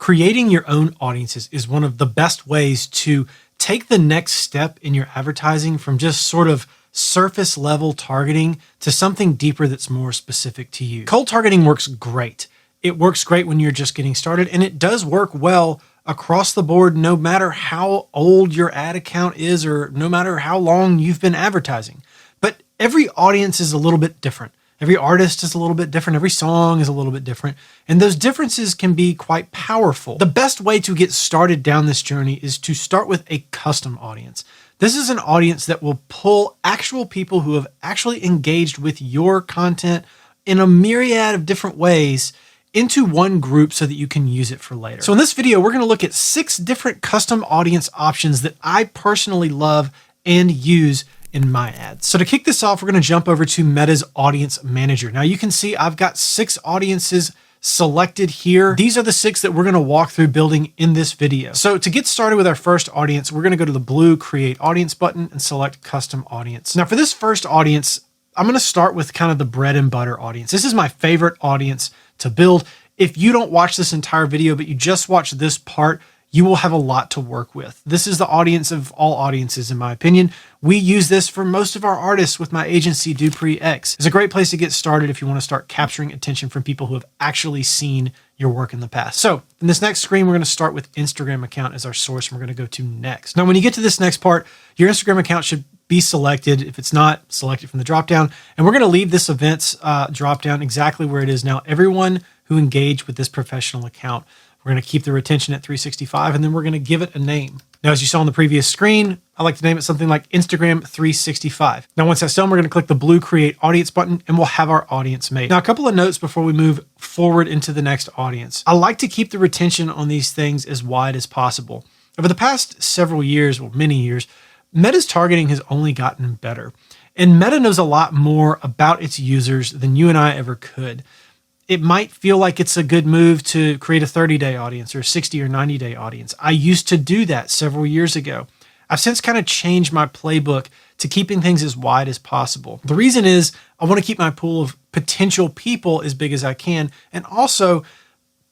Creating your own audiences is one of the best ways to take the next step in your advertising from just sort of surface level targeting to something deeper that's more specific to you. Cold targeting works great. It works great when you're just getting started, and it does work well across the board, no matter how old your ad account is or no matter how long you've been advertising. But every audience is a little bit different. Every artist is a little bit different. Every song is a little bit different. And those differences can be quite powerful. The best way to get started down this journey is to start with a custom audience. This is an audience that will pull actual people who have actually engaged with your content in a myriad of different ways into one group so that you can use it for later. So in this video, we're going to look at 6 different custom audience options that I personally love and use in my ads. So to kick this off, we're going to jump over to Meta's Audience Manager. Now you can see I've got 6 audiences selected here. These are the 6 that we're going to walk through building in this video. So to get started with our first audience, we're going to go to the blue Create Audience button and select Custom Audience. Now for this first audience, I'm going to start with kind of the bread and butter audience. This is my favorite audience to build. If you don't watch this entire video, but you just watch this part, you will have a lot to work with. This is the audience of all audiences, in my opinion. We use this for most of our artists with my agency, DuPree X. It's a great place to get started if you want to start capturing attention from people who have actually seen your work in the past. So in this next screen, we're going to start with Instagram account as our source, and we're going to go to next. Now, when you get to this next part, your Instagram account should be selected. If it's not, select it from the dropdown. And we're going to leave this events dropdown exactly where it is now. Everyone who engaged with this professional account, we're going to keep the retention at 365, and then we're going to give it a name. Now, as you saw on the previous screen, I like to name it something like Instagram 365. Now, once that's done, we're going to click the blue Create Audience button, and we'll have our audience made. Now, a couple of notes before we move forward into the next audience. I like to keep the retention on these things as wide as possible. Over the past several years, well, many years, Meta's targeting has only gotten better. And Meta knows a lot more about its users than you and I ever could. It might feel like it's a good move to create a 30-day audience or a 60 or 90-day audience. I used to do that several years ago. I've since kind of changed my playbook to keeping things as wide as possible. The reason is I want to keep my pool of potential people as big as I can. And also,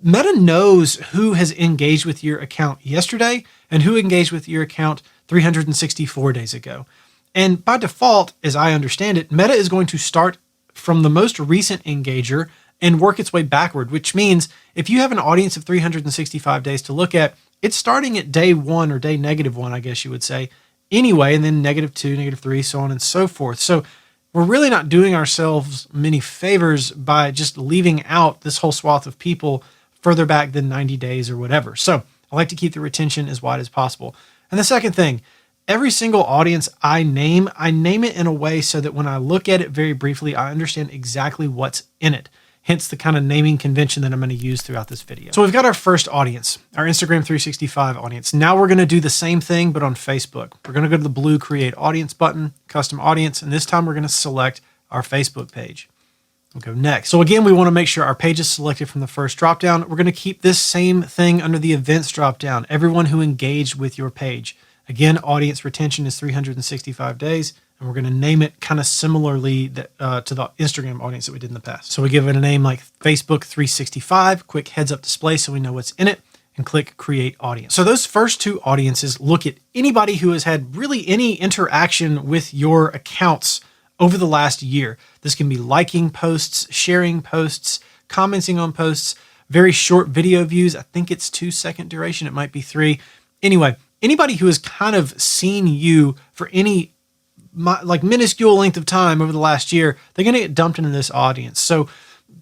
Meta knows who has engaged with your account yesterday and who engaged with your account 364 days ago. And by default, as I understand it, Meta is going to start from the most recent engager and work its way backward, which means if you have an audience of 365 days to look at, it's starting at day 1 or day -1, I guess you would say, anyway, and then -2, -3, so on and so forth. So we're really not doing ourselves many favors by just leaving out this whole swath of people further back than 90 days or whatever. So I like to keep the retention as wide as possible. And the second thing, every single audience I name it in a way so that when I look at it very briefly, I understand exactly what's in it. Hence the kind of naming convention that I'm going to use throughout this video. So we've got our first audience, our Instagram 365 audience. Now we're going to do the same thing, but on Facebook. We're going to go to the blue Create Audience button, Custom Audience, and this time we're going to select our Facebook page. We'll go next. So again, we want to make sure our page is selected from the first dropdown. We're going to keep this same thing under the events dropdown, everyone who engaged with your page. Again, audience retention is 365 days. And we're going to name it kind of similarly to the Instagram audience that we did in the past. So we give it a name like Facebook 365, quick heads up display so we know what's in it, and click Create Audience. So those first 2 audiences look at anybody who has had really any interaction with your accounts over the last year. This can be liking posts, sharing posts, commenting on posts, very short video views. I think it's 2-second duration. It might be 3. Anyway, anybody who has kind of seen you for any like minuscule length of time over the last year, they're going to get dumped into this audience. So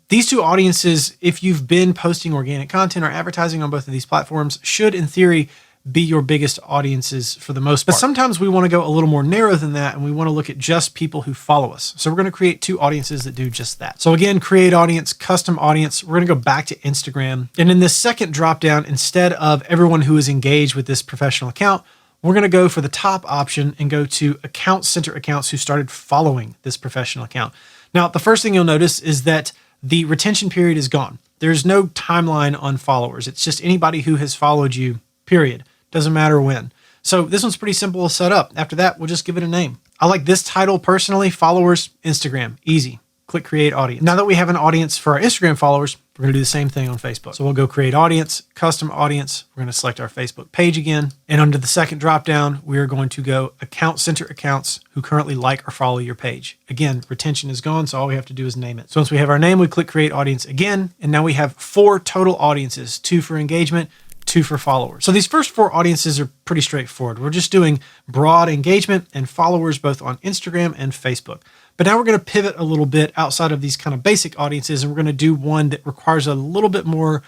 these 2 audiences, if you've been posting organic content or advertising on both of these platforms, should in theory be your biggest audiences for the most part. But sometimes we want to go a little more narrow than that, and we want to look at just people who follow us. So we're going to create 2 audiences that do just that. So again, Create Audience, Custom Audience. We're going to go back to Instagram. And in this second dropdown, instead of everyone who is engaged with this professional account, we're going to go for the top option and go to Account Center accounts who started following this professional account. Now, the first thing you'll notice is that the retention period is gone. There's no timeline on followers. It's just anybody who has followed you, period. Doesn't matter when. So this one's pretty simple to set up. After that, we'll just give it a name. I like this title personally, followers, Instagram, easy. Click Create Audience. Now that we have an audience for our Instagram followers, We're going to do the same thing on Facebook. So we'll go create audience, custom audience. We're going to select our Facebook page again. And under the second dropdown, we are going to go account center accounts who currently like or follow your page. Again, retention is gone, so all we have to do is name it. So once we have our name, we click create audience again. And now we have 4 total audiences, 2 for engagement, 2 for followers. So these first 4 audiences are pretty straightforward. We're just doing broad engagement and followers both on Instagram and Facebook. But now we're going to pivot a little bit outside of these kind of basic audiences, and we're going to do one that requires a little bit more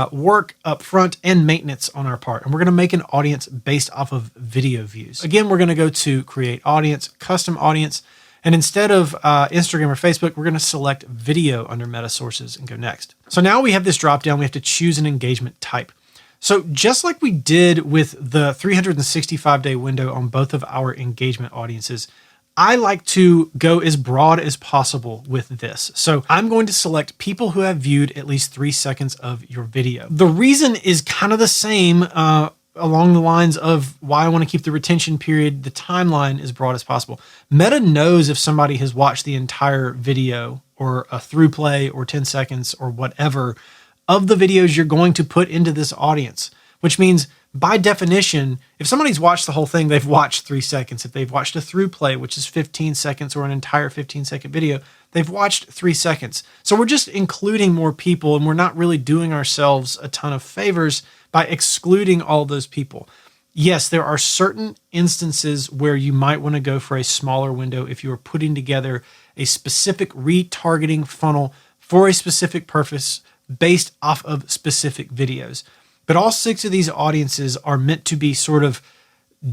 work up front and maintenance on our part. And we're going to make an audience based off of video views. Again, we're going to go to create audience, custom audience, and instead of Instagram or Facebook, we're going to select video under meta sources and go next. So now we have this drop down. We have to choose an engagement type. So just like we did with the 365-day window on both of our engagement audiences, I like to go as broad as possible with this. So I'm going to select people who have viewed at least 3 seconds of your video. The reason is kind of the same along the lines of why I want to keep the retention period, the timeline as broad as possible. Meta knows if somebody has watched the entire video or a through play or 10 seconds or whatever of the videos you're going to put into this audience, which means by definition, if somebody's watched the whole thing, they've watched 3 seconds. If they've watched a through play, which is 15 seconds or an entire 15-second video, they've watched 3 seconds. So we're just including more people, and we're not really doing ourselves a ton of favors by excluding all those people. Yes, there are certain instances where you might want to go for a smaller window if you are putting together a specific retargeting funnel for a specific purpose based off of specific videos. But all 6 of these audiences are meant to be sort of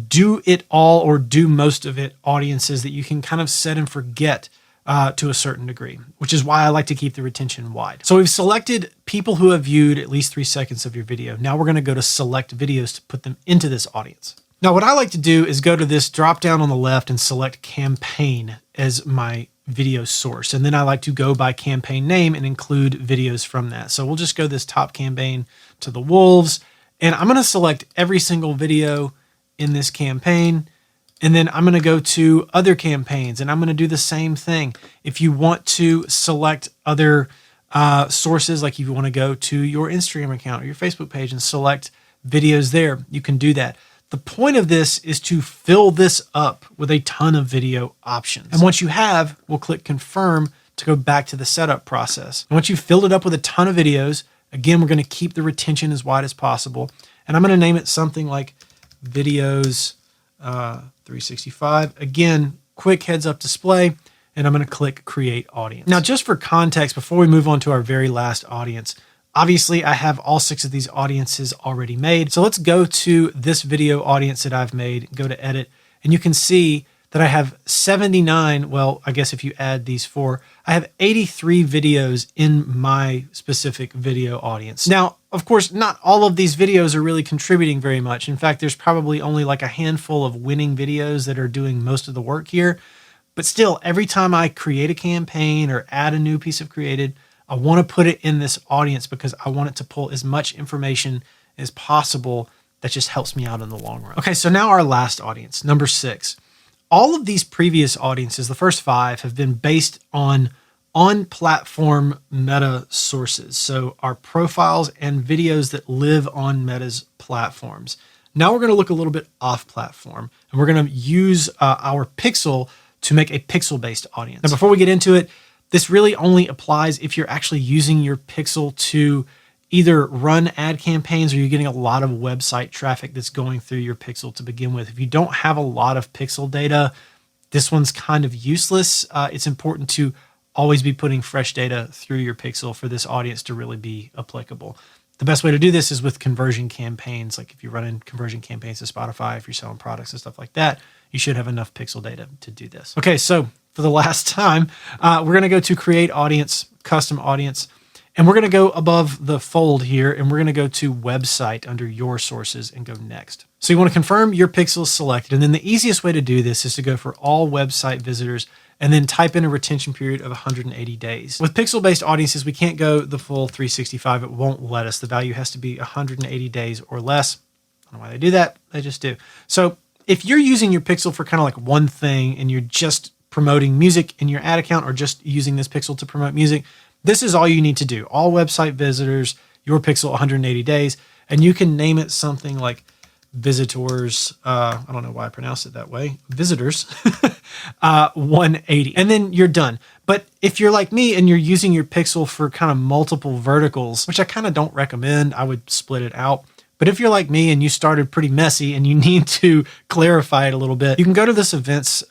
do it all or do most of it audiences that you can kind of set and forget to a certain degree, which is why I like to keep the retention wide. So we've selected people who have viewed at least 3 seconds of your video. Now we're going to go to select videos to put them into this audience. Now what I like to do is go to this drop down on the left and select campaign as my video source. And then I like to go by campaign name and include videos from that. So we'll just go this top campaign to the Wolves, and I'm going to select every single video in this campaign. And then I'm going to go to other campaigns and I'm going to do the same thing. If you want to select other sources, like if you want to go to your Instagram account or your Facebook page and select videos there, you can do that. The point of this is to fill this up with a ton of video options. And once you have, we'll click confirm to go back to the setup process. And once you've filled it up with a ton of videos, again, we're going to keep the retention as wide as possible. And I'm going to name it something like videos 365. Again, quick heads up display, and I'm going to click create audience. Now, just for context, before we move on to our very last audience, obviously I have all 6 of these audiences already made. So let's go to this video audience that I've made, go to edit, and you can see that I have 79. Well, I guess if you add these 4, I have 83 videos in my specific video audience. Now, of course, not all of these videos are really contributing very much. In fact, there's probably only like a handful of winning videos that are doing most of the work here. But still, every time I create a campaign or add a new piece of created, I want to put it in this audience because I want it to pull as much information as possible that just helps me out in the long run. Okay, so now our last audience, number 6. All of these previous audiences, the first 5, have been based on on-platform Meta sources. So our profiles and videos that live on Meta's platforms. Now we're going to look a little bit off-platform, and we're going to use our pixel to make a pixel-based audience. Now, before we get into it, this really only applies if you're actually using your pixel to either run ad campaigns or you're getting a lot of website traffic that's going through your pixel to begin with. If you don't have a lot of pixel data, this one's kind of useless. It's important to always be putting fresh data through your pixel for this audience to really be applicable. The best way to do this is with conversion campaigns. Like if you're running conversion campaigns to Spotify, if you're selling products and stuff like that, you should have enough pixel data to do this. Okay, so for the last time, we're going to go to create audience, custom audience, and we're going to go above the fold here, and we're going to go to website under your sources and go next. So you want to confirm your pixel is selected, and then the easiest way to do this is to go for all website visitors and then type in a retention period of 180 days. With pixel-based audiences, we can't go the full 365. It won't let us. The value has to be 180 days or less. I don't know why they do that. They just do. So if you're using your pixel for kind of like one thing and you're just promoting music in your ad account or just using this pixel to promote music, This is all you need to do. All website visitors, your pixel 180 days, and you can name it something like visitors. I don't know why I pronounced it that way. Visitors 180, and then you're done. But if you're like me and you're using your pixel for kind of multiple verticals, which I kind of don't recommend, I would split it out. But if you're like me and you started pretty messy and you need to clarify it a little bit, you can go to this events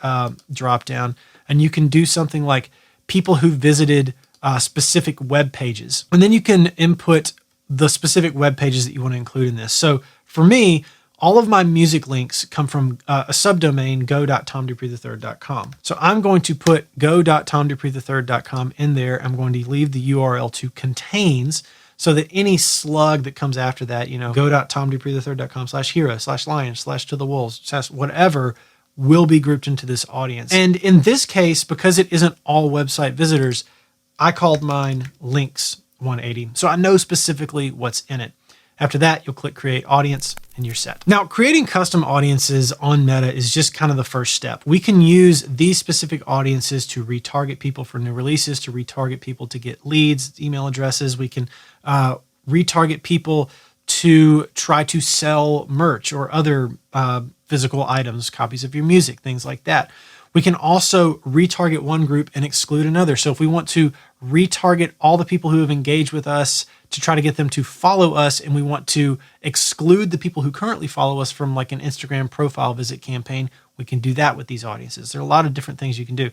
drop down and you can do something like people who visited specific web pages. And then you can input the specific web pages that you want to include in this. So for me, all of my music links come from a subdomain, go.tomdupreethe3rd.com. So I'm going to put go.tomdupreethe3rd.com in there. I'm going to leave the URL to contains so that any slug that comes after that, go.tomdupreethe3rd.com/hero/lion/to the wolves, whatever, will be grouped into this audience. And in this case, because it isn't all website visitors, I called mine links 180. So I know specifically what's in it. After that, you'll click create audience and you're set. Now, creating custom audiences on Meta is just kind of the first step. We can use these specific audiences to retarget people for new releases, to retarget people to get leads, email addresses. We can retarget people to try to sell merch or other physical items, copies of your music, things like that. We can also retarget one group and exclude another. So if we want to retarget all the people who have engaged with us to try to get them to follow us, and we want to exclude the people who currently follow us from like an Instagram profile visit campaign, we can do that with these audiences. There are a lot of different things you can do.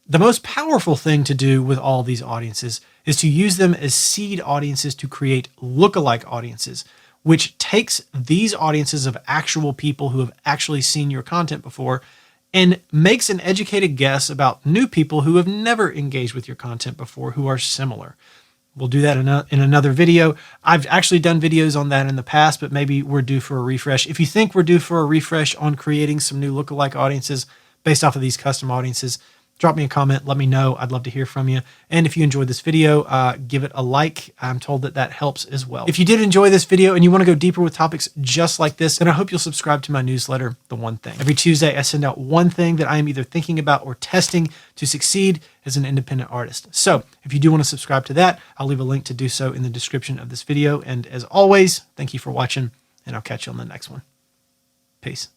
The most powerful thing to do with all these audiences is to use them as seed audiences to create lookalike audiences, which takes these audiences of actual people who have actually seen your content before and makes an educated guess about new people who have never engaged with your content before who are similar. We'll do that in another video. I've actually done videos on that in the past, but maybe we're due for a refresh. If you think we're due for a refresh on creating some new lookalike audiences based off of these custom audiences, drop me a comment. Let me know. I'd love to hear from you. And if you enjoyed this video, give it a like. I'm told that that helps as well. If you did enjoy this video and you want to go deeper with topics just like this, then I hope you'll subscribe to my newsletter, The One Thing. Every Tuesday, I send out one thing that I am either thinking about or testing to succeed as an independent artist. So if you do want to subscribe to that, I'll leave a link to do so in the description of this video. And as always, thank you for watching, and I'll catch you on the next one. Peace.